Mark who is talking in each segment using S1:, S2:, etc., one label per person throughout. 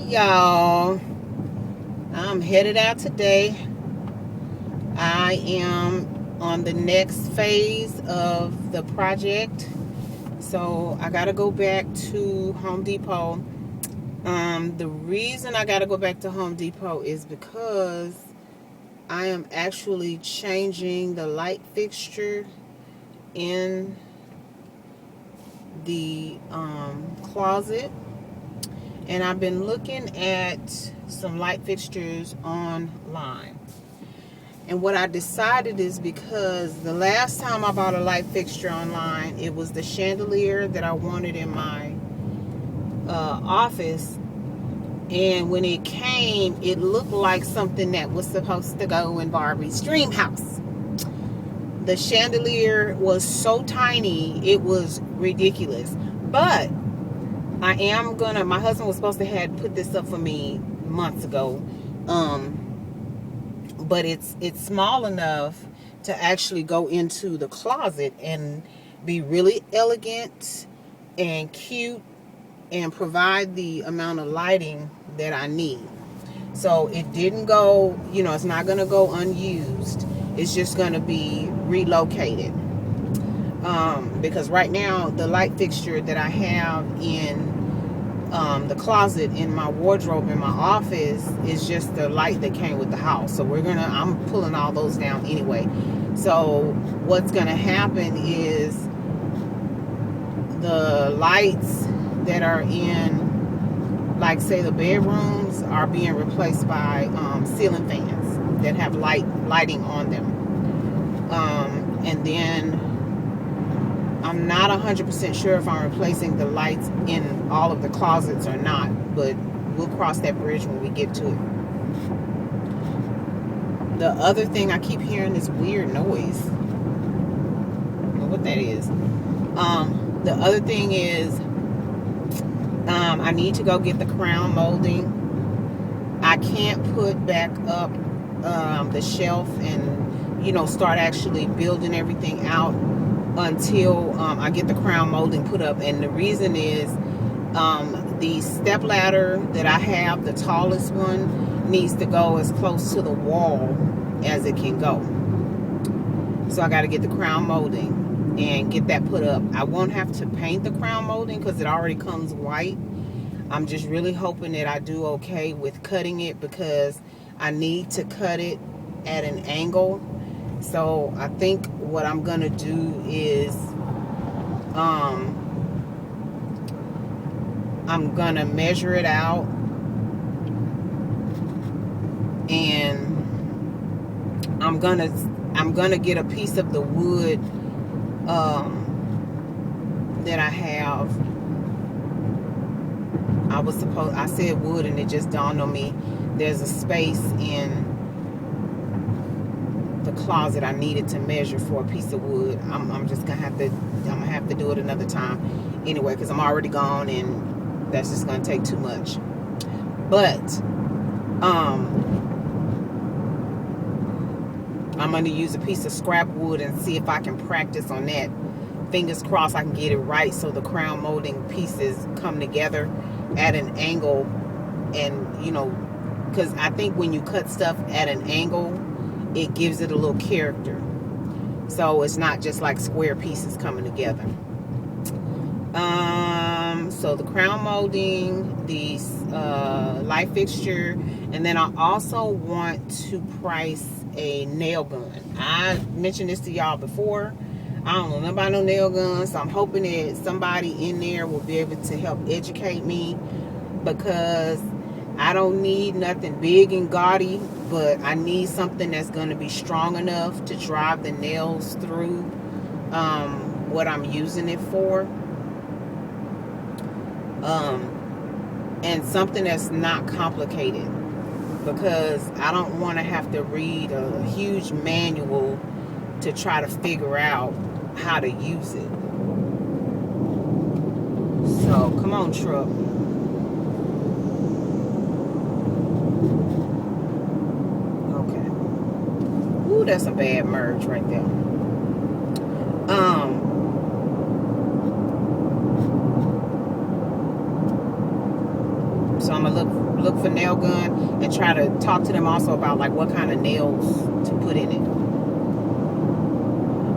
S1: Y'all, I'm headed out today. I am on the next phase of the project, so I gotta go back to Home Depot. The reason I gotta go back to Home Depot is because I am actually changing the light fixture in the closet, and I've been looking at some light fixtures online. And what I decided is, because the last time I bought a light fixture online, it was the chandelier that I wanted in my office. And when it came, it looked like something that was supposed to go in Barbie's dream house. The chandelier was so tiny, it was ridiculous. But my husband was supposed to have put this up for me months ago. But it's small enough to actually go into the closet and be really elegant and cute and provide the amount of lighting that I need. So it didn't go, it's not going to go unused. It's just going to be relocated. Because right now the light fixture that I have in the closet in my wardrobe in my office is just the light that came with the house. So I'm pulling all those down anyway. So what's gonna happen is the lights that are in, like, say, the bedrooms are being replaced by ceiling fans that have lighting on them. And then I'm not 100% sure if I'm replacing the lights in all of the closets or not, but we'll cross that bridge when we get to it. The other thing, I keep hearing this weird noise. I don't know what that is. The other thing is, I need to go get the crown molding. I can't put back up the shelf and start actually building everything out until I get the crown molding put up. And the reason is, the step ladder that I have, the tallest one, needs to go as close to the wall as it can go. So I got to get the crown molding and get that put up. I won't have to paint the crown molding because it already comes white. I'm just really hoping that I do okay with cutting it, because I need to cut it at an angle. So I think what I'm gonna do is I'm gonna measure it out, and I'm gonna get a piece of the wood that I have. I said wood and it just dawned on me there's a space in the closet I needed to measure for a piece of wood. I'm just gonna have to do it another time anyway, because I'm already gone and that's just gonna take too much. But I'm gonna use a piece of scrap wood and see if I can practice on that. Fingers crossed I can get it right so the crown molding pieces come together at an angle. And because I think when you cut stuff at an angle, it gives it a little character. So it's not just like square pieces coming together. So the crown molding, the light fixture, and then I also want to price a nail gun. I mentioned this to y'all before. I don't know nobody no nail guns, so I'm hoping that somebody in there will be able to help educate me, because I don't need nothing big and gaudy, but I need something that's going to be strong enough to drive the nails through what I'm using it for. And something that's not complicated, because I don't want to have to read a huge manual to try to figure out how to use it. So come on, truck. Ooh, that's a bad merge right there. So I'm gonna a nail gun and try to talk to them also about like what kind of nails to put in it.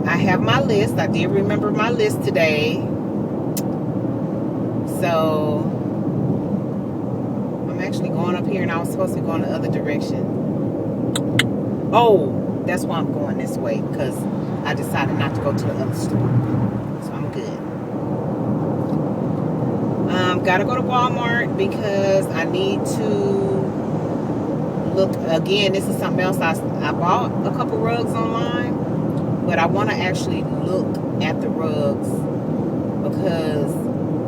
S1: I have my list. I did remember my list today. So I'm actually going up here, and I was supposed to be going the other direction. Oh, that's why I'm going this way, because I decided not to go to the other store. So I'm good. Gotta go to Walmart because I need to look again. This is something else. I bought a couple rugs online, but I want to actually look at the rugs because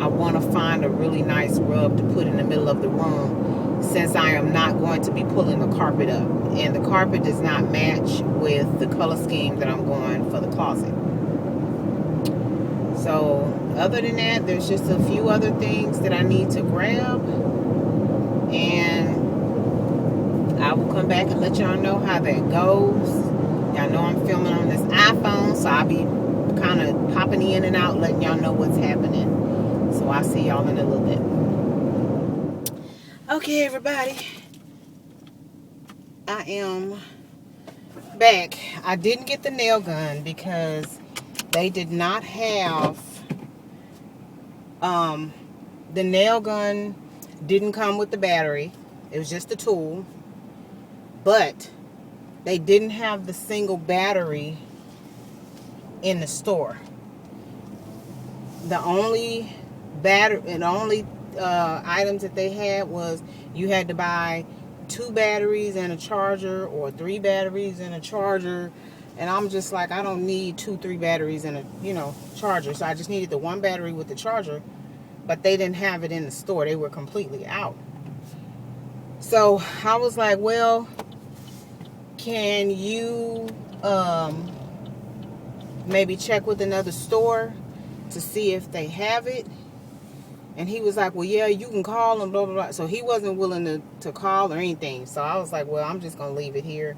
S1: I want to find a really nice rug to put in the middle of the room, since I am not going to be pulling the carpet up, and the carpet does not match with the color scheme that I'm going for the closet. So other than that, there's just a few other things that I need to grab, and I will come back and let y'all know how that goes. Y'all know I'm filming on this iPhone, so I'll be kind of popping in and out, letting y'all know what's happening. So I'll see y'all in a little bit. Okay, everybody. I am back. I didn't get the nail gun because they did not have the nail gun didn't come with the battery. It was just a tool. But they didn't have the single battery in the store. The only battery and only items that they had was you had to buy 2 batteries and a charger, or 3 batteries and a charger. And I'm just like, I don't need 2-3 batteries and a charger. So I just needed the 1 battery with the charger. But they didn't have it in the store. They were completely out. So I was like, well, can you maybe check with another store to see if they have it? And he was like, well, yeah, you can call them, blah, blah, blah. So he wasn't willing to call or anything. So I was like, well, I'm just going to leave it here.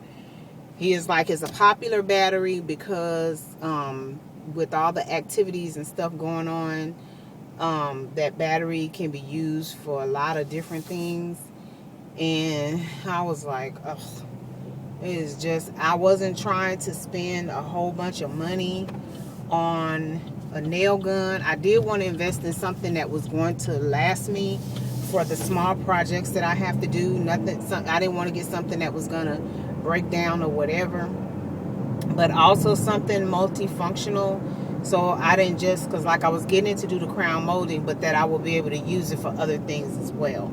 S1: He is like, it's a popular battery because with all the activities and stuff going on, that battery can be used for a lot of different things. And I was like, ugh. It is just, I wasn't trying to spend a whole bunch of money on a nail gun. I did want to invest in something that was going to last me for the small projects that I have to do. I didn't want to get something that was going to break down or whatever, but also something multifunctional. So I didn't just, because like I was getting it to do the crown molding, but that I will be able to use it for other things as well.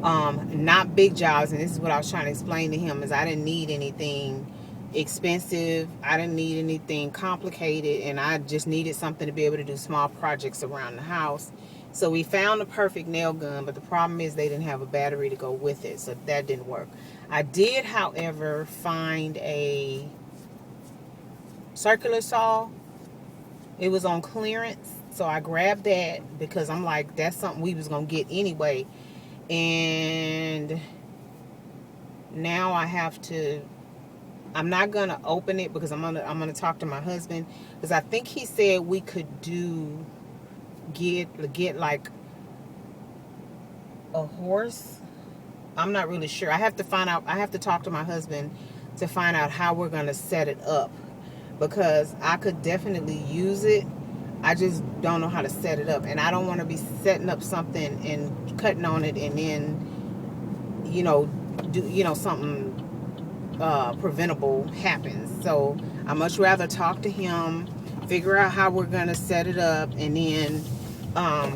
S1: Not big jobs, and this is what I was trying to explain to him, is I didn't need anything expensive. I didn't need anything complicated, and I just needed something to be able to do small projects around the house. So we found the perfect nail gun, but the problem is they didn't have a battery to go with it, so that didn't work. I did, however, find a circular saw. It was on clearance, so I grabbed that because I'm like, that's something we was gonna get anyway. And now I have to, I'm not gonna open it because I'm gonna talk to my husband, because I think he said we could get like a horse. I'm not really sure. I have to find out. I have to talk to my husband to find out how we're gonna set it up, because I could definitely use it. I just don't know how to set it up, and I don't want to be setting up something and cutting on it and then, do something preventable happens. So I much rather talk to him, figure out how we're gonna set it up, and then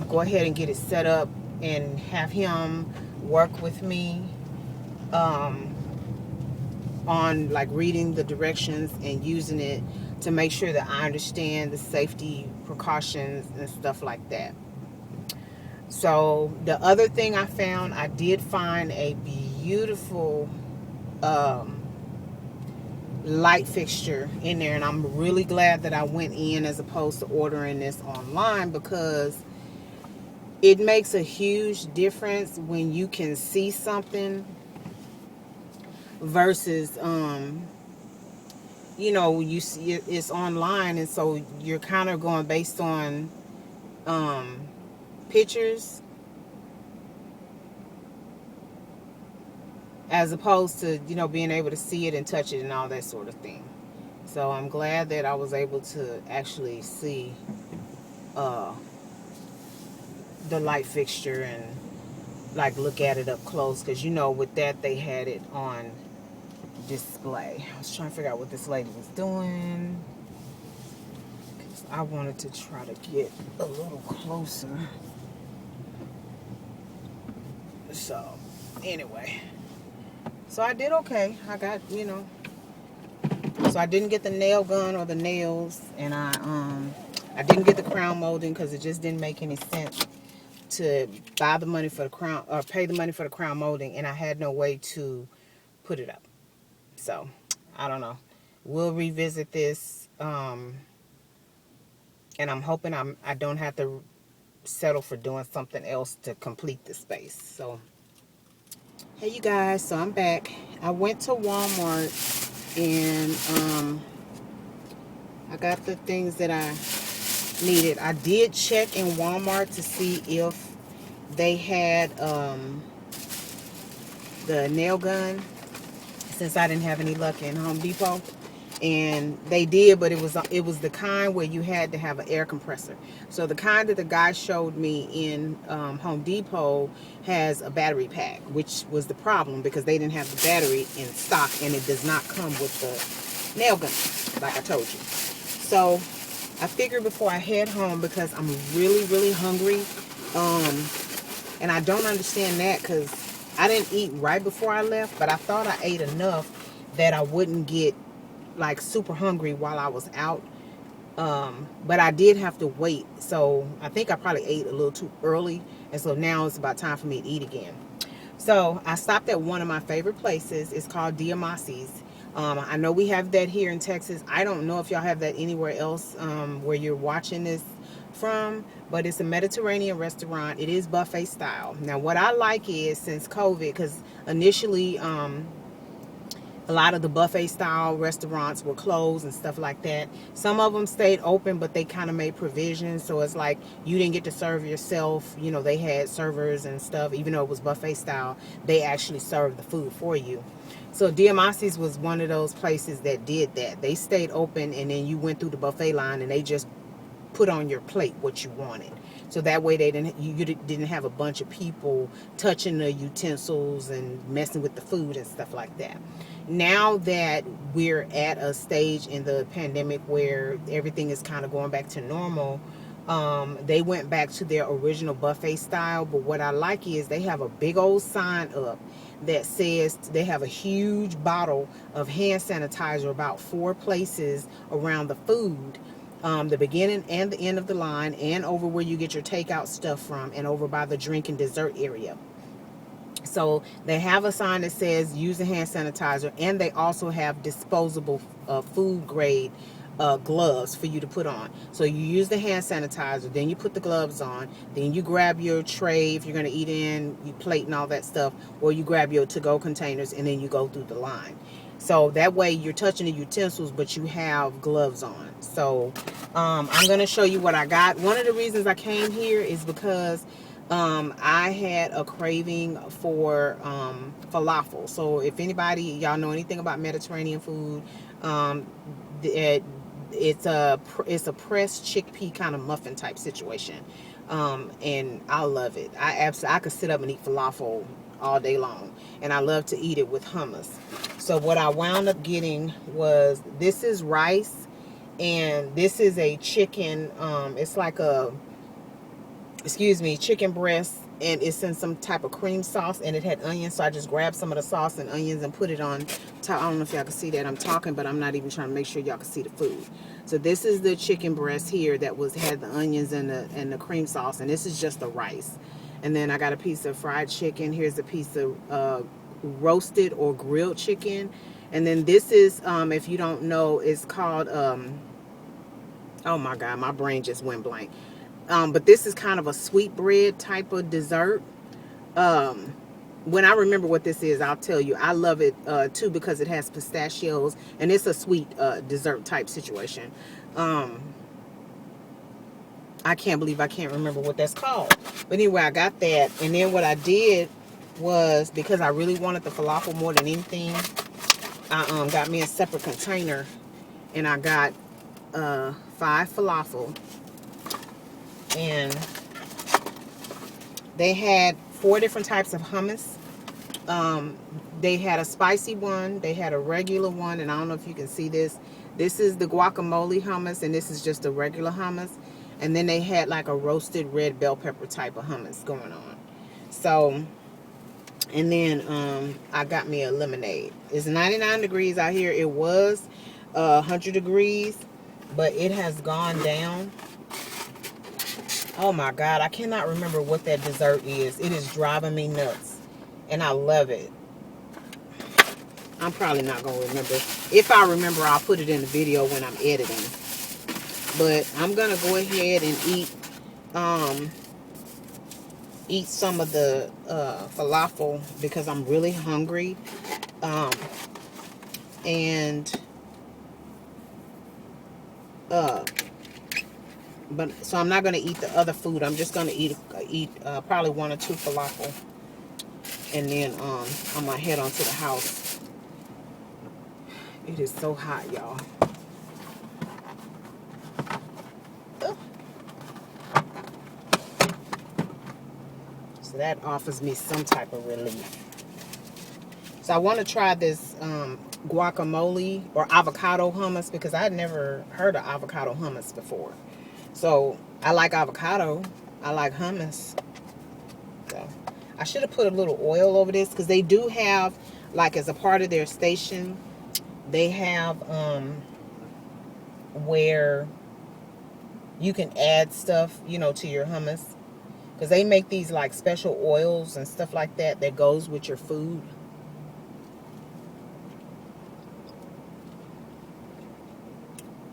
S1: go ahead and get it set up and have him work with me on like reading the directions and using it to make sure that I understand the safety precautions and stuff like that. So the other thing I found, I did find a beautiful light fixture in there, and I'm really glad that I went in as opposed to ordering this online, because it makes a huge difference when you can see something versus you see it's online, and so you're kind of going based on pictures. as opposed to, you know, being able to see it and touch it and all that sort of thing. So I'm glad that I was able to actually see the light fixture and like look at it up close, because you know with that they had it on display. I was trying to figure out what this lady was doing, because I wanted to try to get a little closer. So anyway, so I did okay. I got, you know, so I didn't get the nail gun or the nails, and I didn't get the crown molding because it just didn't make any sense to buy the money for the crown or pay the money for the crown molding, and I had no way to put it up. So I don't know. We'll revisit this, and I'm hoping I don't have to settle for doing something else to complete the space. So hey you guys, so I'm back. I went to Walmart and I got the things that I needed. I did check in Walmart to see if they had the nail gun, since I didn't have any luck in Home Depot, and they did, but it was the kind where you had to have an air compressor. So the kind that the guy showed me in Home Depot has a battery pack, which was the problem because they didn't have the battery in stock, and it does not come with the nail gun like I told you. So I figured before I head home, because I'm really, really hungry, and I don't understand that because I didn't eat right before I left, but I thought I ate enough that I wouldn't get like super hungry while I was out. But I did have to wait, so I think I probably ate a little too early, and so now it's about time for me to eat again. So I stopped at one of my favorite places. It's called Diamasi's. I know we have that here in Texas. I don't know if y'all have that anywhere else where you're watching this from, but it's a Mediterranean restaurant. It is buffet style. Now what I like is, since COVID, because initially a lot of the buffet style restaurants were closed and stuff like that. Some of them stayed open, but they kind of made provisions. So it's like you didn't get to serve yourself. You know, they had servers and stuff. Even though it was buffet style, they actually served the food for you. So Diamasi's was one of those places that did that. They stayed open, and then you went through the buffet line and they just put on your plate what you wanted. So that way you didn't have a bunch of people touching the utensils and messing with the food and stuff like that. Now that we're at a stage in the pandemic where everything is kind of going back to normal, they went back to their original buffet style. But what I like is they have a big old sign up that says they have a huge bottle of hand sanitizer about 4 places around the food. The beginning and the end of the line, and over where you get your takeout stuff from, and over by the drink and dessert area. So they have a sign that says use a hand sanitizer, and they also have disposable food grade gloves for you to put on. So you use the hand sanitizer, then you put the gloves on, then you grab your tray if you're going to eat in, your plate and all that stuff, or you grab your to-go containers, and then you go through the line. So that way you're touching the utensils, but you have gloves on. So I'm going to show you what I got. One of the reasons I came here is because I had a craving for falafel. So if anybody, y'all know anything about Mediterranean food, it's a pressed chickpea kind of muffin type situation, and I love it. I could sit up and eat falafel all day long, and I love to eat it with hummus. So what I wound up getting was, this is rice, and this is a chicken, it's like a, chicken breast, and it's in some type of cream sauce, and it had onions, so I just grabbed some of the sauce and onions and put it on top. I don't know if y'all can see that. I'm talking, but I'm not even trying to make sure y'all can see the food. So this is the chicken breast here that had the onions and the cream sauce, and this is just the rice. And then I got a piece of fried chicken. Here's a piece of roasted or grilled chicken. And then this is, if you don't know, it's called, oh my God, my brain just went blank. But this is kind of a sweetbread type of dessert. When I remember what this is, I'll tell you. I love it too because it has pistachios, and it's a sweet dessert type situation. I can't believe I can't remember what that's called. But anyway, I got that. And then what I did was, because I really wanted the falafel more than anything, I got me a separate container, and I got 5 falafel, and they had 4 different types of hummus. They had a spicy one, they had a regular one, and I don't know if you can see this. This is the guacamole hummus, and this is just the regular hummus. And then they had like a roasted red bell pepper type of hummus going on. So, and then I got me a lemonade. It's 99 degrees out here. It was 100 degrees, but it has gone down. Oh my God, I cannot remember what that dessert is. It is driving me nuts, and I love it. I'm probably not going to remember. If I remember, I'll put it in the video when I'm editing. But I'm going to go ahead and eat some of the falafel because I'm really hungry. But so I'm not going to eat the other food. I'm just going to eat probably 1 or 2 falafel. And then I'm going to head on to the house. It is so hot, y'all. So that offers me some type of relief. So I want to try this guacamole or avocado hummus because I had never heard of avocado hummus before. So I like avocado. I like hummus. So I should have put a little oil over this because they do have, like, as a part of their station, they have where you can add stuff, you know, to your hummus. Because they make these like special oils and stuff like that that goes with your food.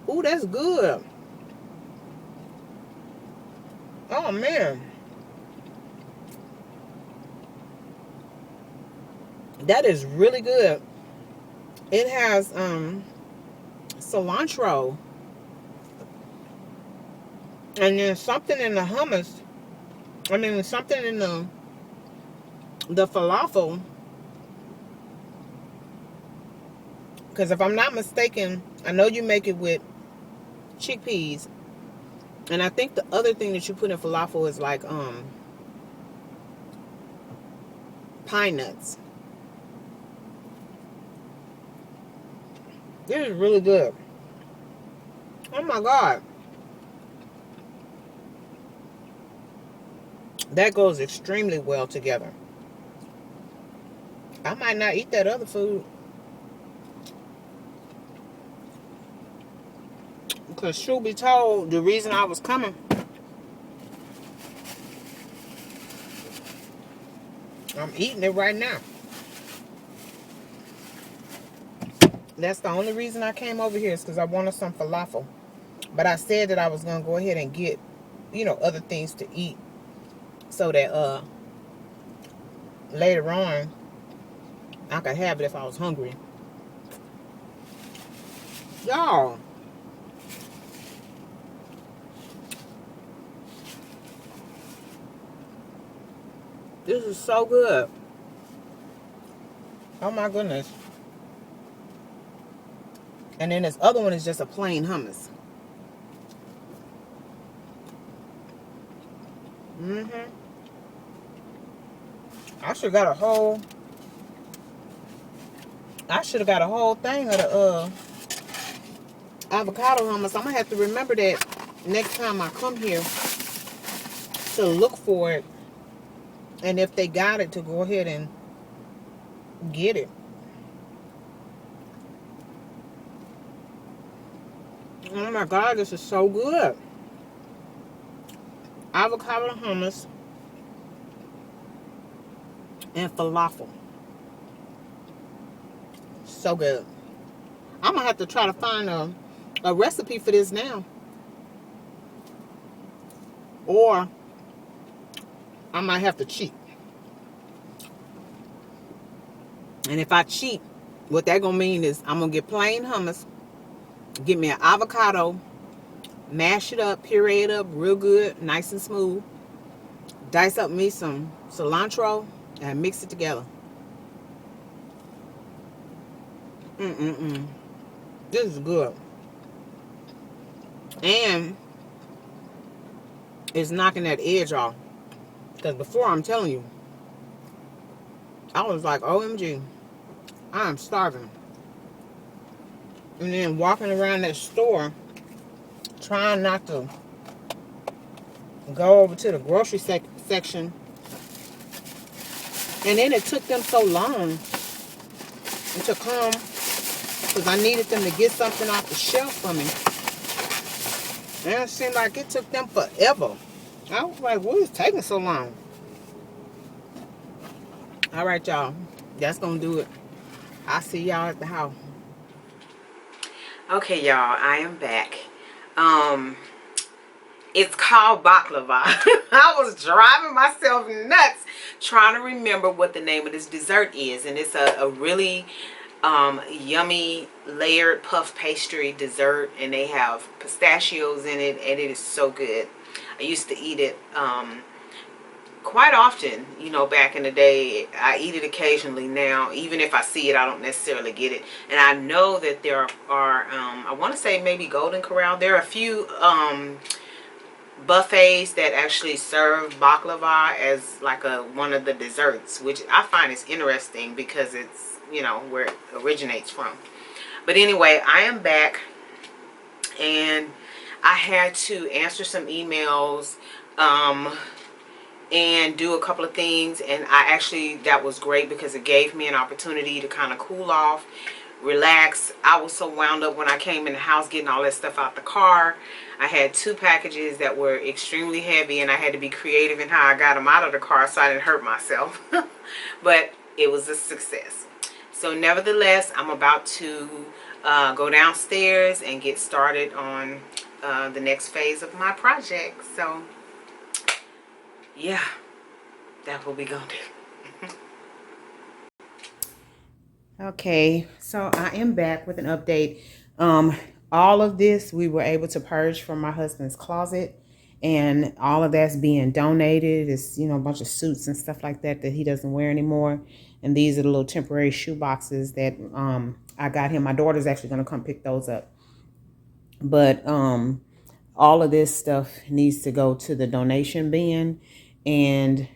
S1: Ooh, that's good. Oh man. That is really good. It has cilantro. And then something in the hummus. I mean, something in the falafel. Because if I'm not mistaken, I know you make it with chickpeas. And I think the other thing that you put in falafel is like pine nuts. This is really good. Oh my God. That goes extremely well together. I might not eat that other food. Because truth be told, the reason I was coming, I'm eating it right now. That's the only reason I came over here is because I wanted some falafel. But I said that I was going to go ahead and get, you know, other things to eat. So that later on, I could have it if I was hungry. Y'all. This is so good. Oh my goodness. And then this other one is just a plain hummus. I should have got a whole thing of the avocado hummus. I'm gonna have to remember that next time I come here to look for it. And if they got it, to go ahead and get it. Oh my God, this is so good. Avocado hummus and falafel. So good. I'm going to have to try to find a recipe for this now. Or I might have to cheat. And if I cheat, what that going to mean is I'm going to get plain hummus, get me an avocado, mash it up, puree it up real good, nice and smooth. Dice up me some cilantro, and mix it together. This is good. And it's knocking that edge off. Because before, I'm telling you, I was like, OMG, I'm starving. And then walking around that store, trying not to go over to the grocery section. And then it took them so long to come because I needed them to get something off the shelf for me. And it seemed like it took them forever. I was like, what is taking so long? All right, y'all. That's going to do it. I'll see y'all at the house. Okay, y'all. I am back. It's called baklava. I was driving myself nuts trying to remember what the name of this dessert is. And it's a really yummy layered puff pastry dessert. And they have pistachios in it. And it is so good. I used to eat it quite often, you know, back in the day. I eat it occasionally now. Even if I see it, I don't necessarily get it. And I know that there are, I want to say maybe Golden Corral. There are a few buffets that actually serve baklava as like one of the desserts, which I find is interesting because it's, you know, where it originates from. But anyway, I am back and I had to answer some emails and do a couple of things, and that was great because it gave me an opportunity to kind of cool off, relax. I was so wound up when I came in the house getting all that stuff out the car. I had 2 packages that were extremely heavy, and I had to be creative in how I got them out of the car so I didn't hurt myself. But it was a success. So nevertheless, I'm about to go downstairs and get started on the next phase of my project. So yeah, that's what we gonna do. Okay, so I am back with an update. All of this we were able to purge from my husband's closet, and all of that's being donated. It's, you know, a bunch of suits and stuff like that he doesn't wear anymore. And these are the little temporary shoe boxes that I got him. My daughter's actually gonna come pick those up. But all of this stuff needs to go to the donation bin, and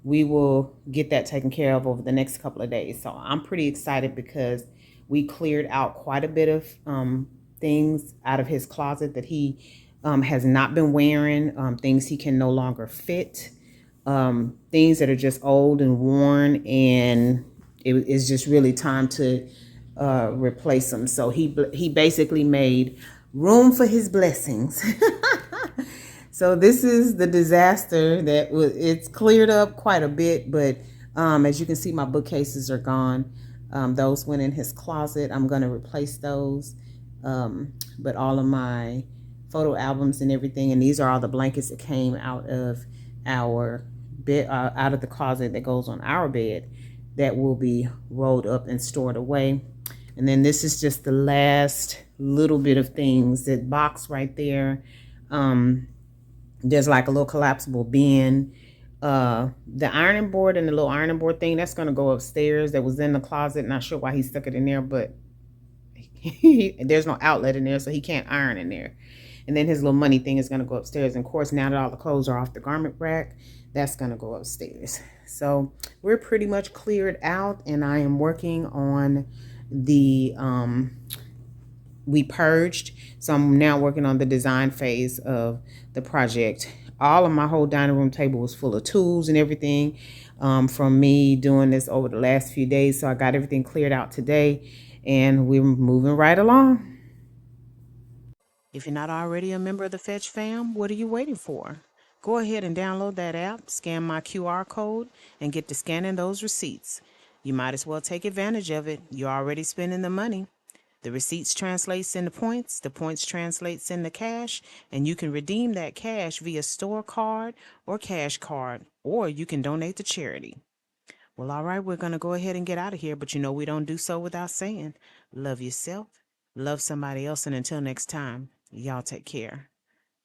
S1: we will get that taken care of over the next couple of days. So I'm pretty excited because we cleared out quite a bit of things out of his closet that he has not been wearing, things he can no longer fit, things that are just old and worn, and it is just really time to replace them. So he basically made room for his blessings. So this is the disaster that it's cleared up quite a bit, but as you can see, my bookcases are gone. Those went in his closet. I'm going to replace those. But all of my photo albums and everything, and these are all the blankets that came out of our bed, out of the closet that goes on our bed, that will be rolled up and stored away. And then this is just the last little bit of things. That box right there. There's like a little collapsible bin. The ironing board and the little ironing board thing, that's going to go upstairs. That was in the closet. Not sure why he stuck it in there, but there's no outlet in there, so he can't iron in there. And then his little money thing is going to go upstairs. And of course, now that all the clothes are off the garment rack, that's going to go upstairs. So we're pretty much cleared out, and I am working on the we purged. So I'm now working on the design phase of the project. All of my whole dining room table was full of tools and everything from me doing this over the last few days. So I got everything cleared out today, and we're moving right along. If you're not already a member of the Fetch fam, what are you waiting for? Go ahead and download that app, scan my QR code, and get to scanning those receipts. You might as well take advantage of it. You're already spending the money. The receipts translates into points, the points translates into cash, and you can redeem that cash via store card or cash card, or you can donate to charity. Well, all right, we're going to go ahead and get out of here, but you know we don't do so without saying, love yourself, love somebody else, and until next time, y'all take care.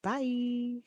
S1: Bye.